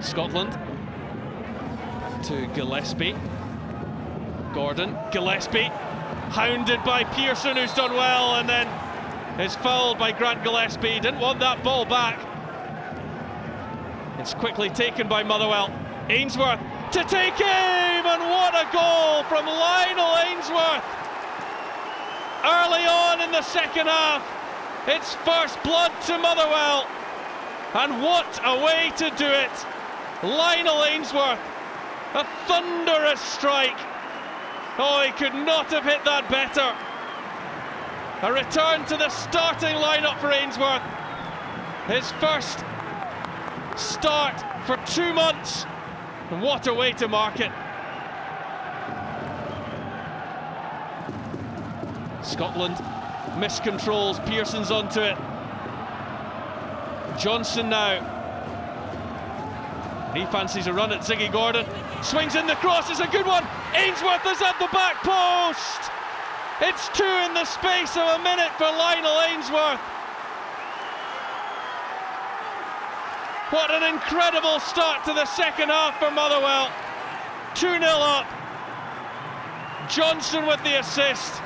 Scotland to Gillespie. Gordon, Gillespie, hounded by Pearson, who's done well, and then is fouled by Grant Gillespie. Didn't want that ball back. It's quickly taken by Motherwell. Ainsworth to take aim, and what a goal from Lionel Ainsworth! Early on in the second half, it's first blood to Motherwell, and what a way to do it! Lionel Ainsworth, a thunderous strike. Oh, he could not have hit that better. A return to the starting lineup for Ainsworth. His first start for 2 months. And what a way to mark it. Scotland miscontrols, Pearson's onto it. Johnson now. He fancies a run at Ziggy Gordon. Swings in the cross, it's a good one. Ainsworth is at the back post. It's 2 in the space of a minute for Lionel Ainsworth. What an incredible start to the second half for Motherwell. 2-0 up. Johnson with the assist.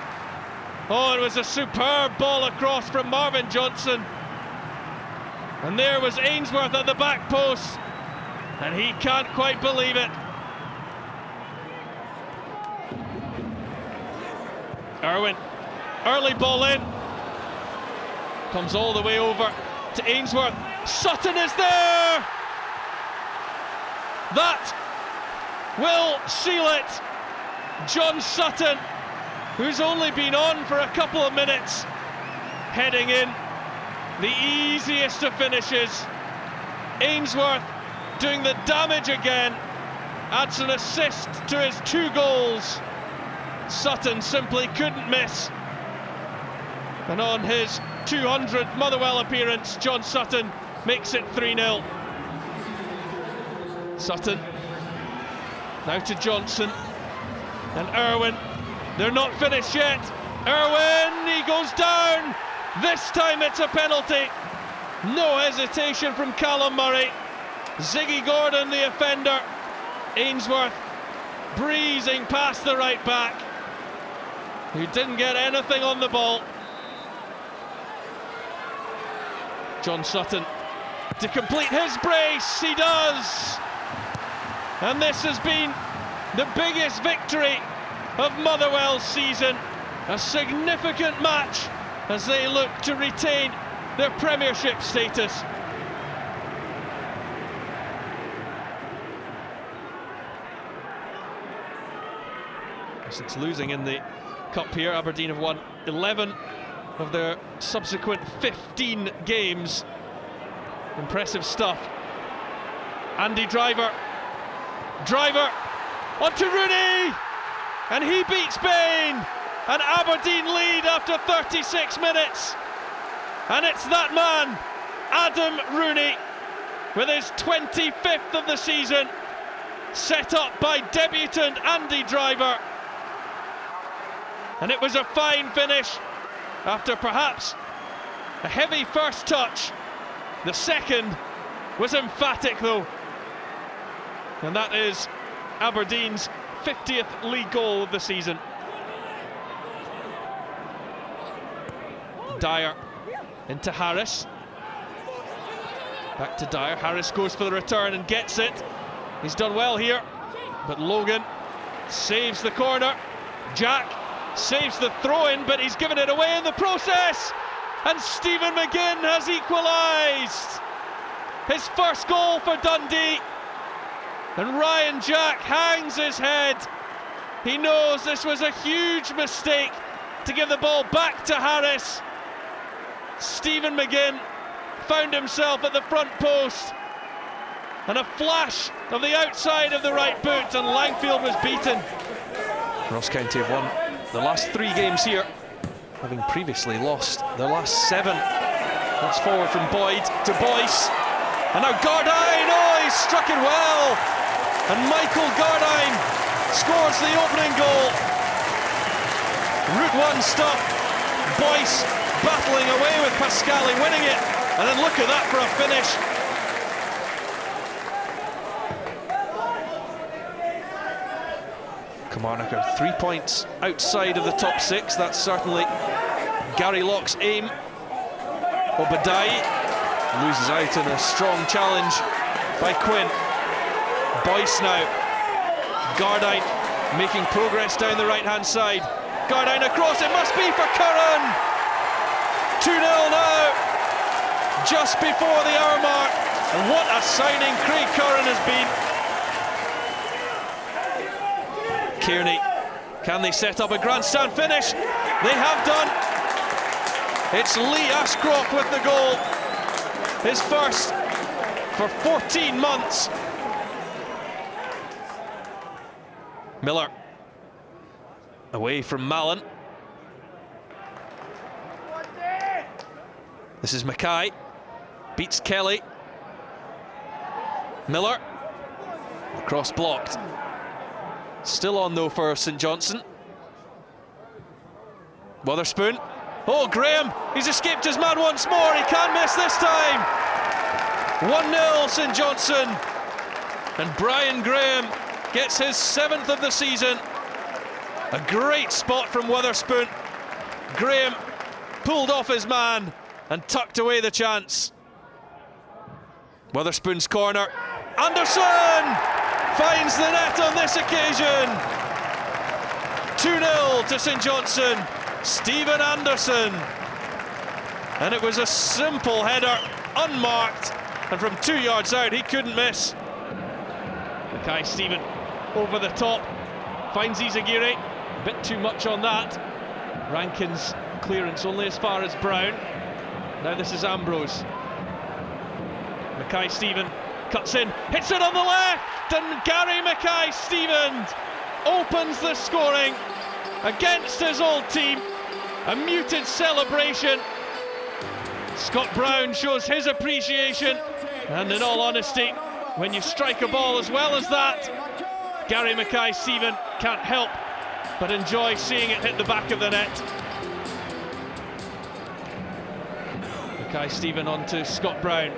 Oh, it was a superb ball across from Marvin Johnson. And there was Ainsworth at the back post. And he can't quite believe it. Irwin, early ball in. Comes all the way over to Ainsworth. Sutton is there! That will seal it. John Sutton, who's only been on for a couple of minutes, heading in. The easiest of finishes. Ainsworth doing the damage again. Adds an assist to his 2 goals. Sutton simply couldn't miss. And on his 200th Motherwell appearance, John Sutton makes it 3-0. Sutton now to Johnson and Irwin. They're not finished yet. Irwin, he goes down. This time it's a penalty. No hesitation from Callum Murray. Ziggy Gordon, the offender. Ainsworth breezing past the right back, who didn't get anything on the ball. John Sutton to complete his brace, he does! And this has been the biggest victory of Motherwell's season. A significant match as they look to retain their Premiership status. It's losing in the Cup here. Aberdeen have won 11 of their subsequent 15 games. Impressive stuff. Andy Driver onto Rooney, and he beats Bain, and Aberdeen lead after 36 minutes. And it's that man, Adam Rooney, with his 25th of the season, set up by debutant Andy Driver. And it was a fine finish after perhaps a heavy first touch. The second was emphatic though. And that is Aberdeen's 50th league goal of the season. Dyer into Harris. Back to Dyer. Harris goes for the return and gets it. He's done well here, but Logan saves the corner. Jack saves the throw-in, but he's given it away in the process. And Stephen McGinn has equalised. His first goal for Dundee. And Ryan Jack hangs his head. He knows this was a huge mistake to give the ball back to Harris. Stephen McGinn found himself at the front post, and a flash of the outside of the right boot, and Langfield was beaten. Ross County have won the last 3 games here, having previously lost their last 7. That's forward from Boyd to Boyce, and now Gardyne. Oh, he's struck it well, and Michael Gardyne scores the opening goal. Route 1 stop. Boyce battling away with Pascali, winning it, and then look at that for a finish. Kilmarnock are 3 points outside of the top 6. That's certainly Gary Locke's aim. Obadiah loses out in a strong challenge by Quinn. Boyce now. Gardyne making progress down the right-hand side. Gardyne across, it must be for Curran! 2-0 now, just before the hour mark. And what a signing Craig Curran has been. Kearney, can they set up a grandstand finish? They have done. It's Lee Ashcroft with the goal. His first for 14 months. Miller away from Mallon. This is Mackay, beats Kelly. Miller, the cross blocked. Still on though for St Johnstone. Wotherspoon. Oh, Graham, he's escaped his man once more. He can't miss this time. 1-0 St Johnstone. And Brian Graham gets his 7th of the season. A great spot from Wotherspoon. Graham pulled off his man and tucked away the chance. Wotherspoon's corner. Anderson finds the net on this occasion. 2-0 to St Johnstone. Stephen Anderson. And it was a simple header, unmarked, and from 2 yards out he couldn't miss. Mackay-Steven over the top, finds Izagiri, a bit too much on that. Rankin's clearance only as far as Brown. Now this is Ambrose. Mackay-Steven cuts in, hits it on the left, and Gary Mackay-Steven opens the scoring against his old team. A muted celebration. Scott Brown shows his appreciation, and in all honesty, when you strike a ball as well as that, Gary Mackay-Steven can't help but enjoy seeing it hit the back of the net. Mackay-Steven on to Scott Brown.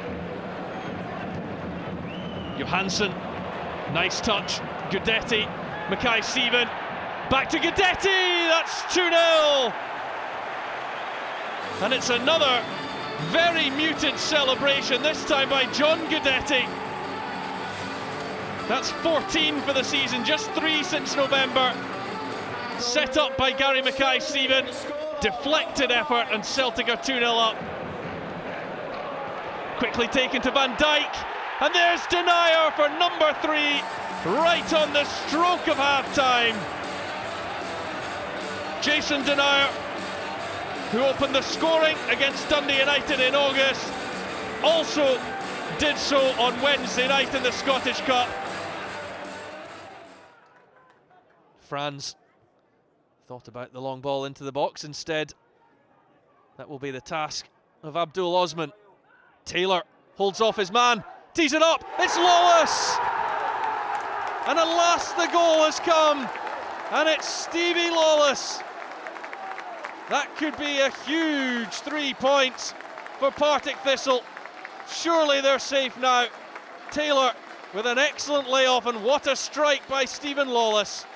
Johansson, nice touch. Guidetti, Mackay-Steven, back to Guidetti, that's 2-0. And it's another very muted celebration, this time by John Guidetti. That's 14 for the season, just 3 since November. Set up by Gary Mackay-Steven, deflected effort, and Celtic are 2-0 up. Quickly taken to Van Dijk, and there's Denayer for number 3, right on the stroke of half-time. Jason Denayer, who opened the scoring against Dundee United in August, also did so on Wednesday night in the Scottish Cup. Franz thought about the long ball into the box. Instead, that will be the task of Abdul Osman. Taylor holds off his man, tees it up, it's Lawless! And alas, the goal has come, and it's Stevie Lawless. That could be a huge 3 points for Partick Thistle. Surely they're safe now. Taylor with an excellent layoff, and what a strike by Stephen Lawless.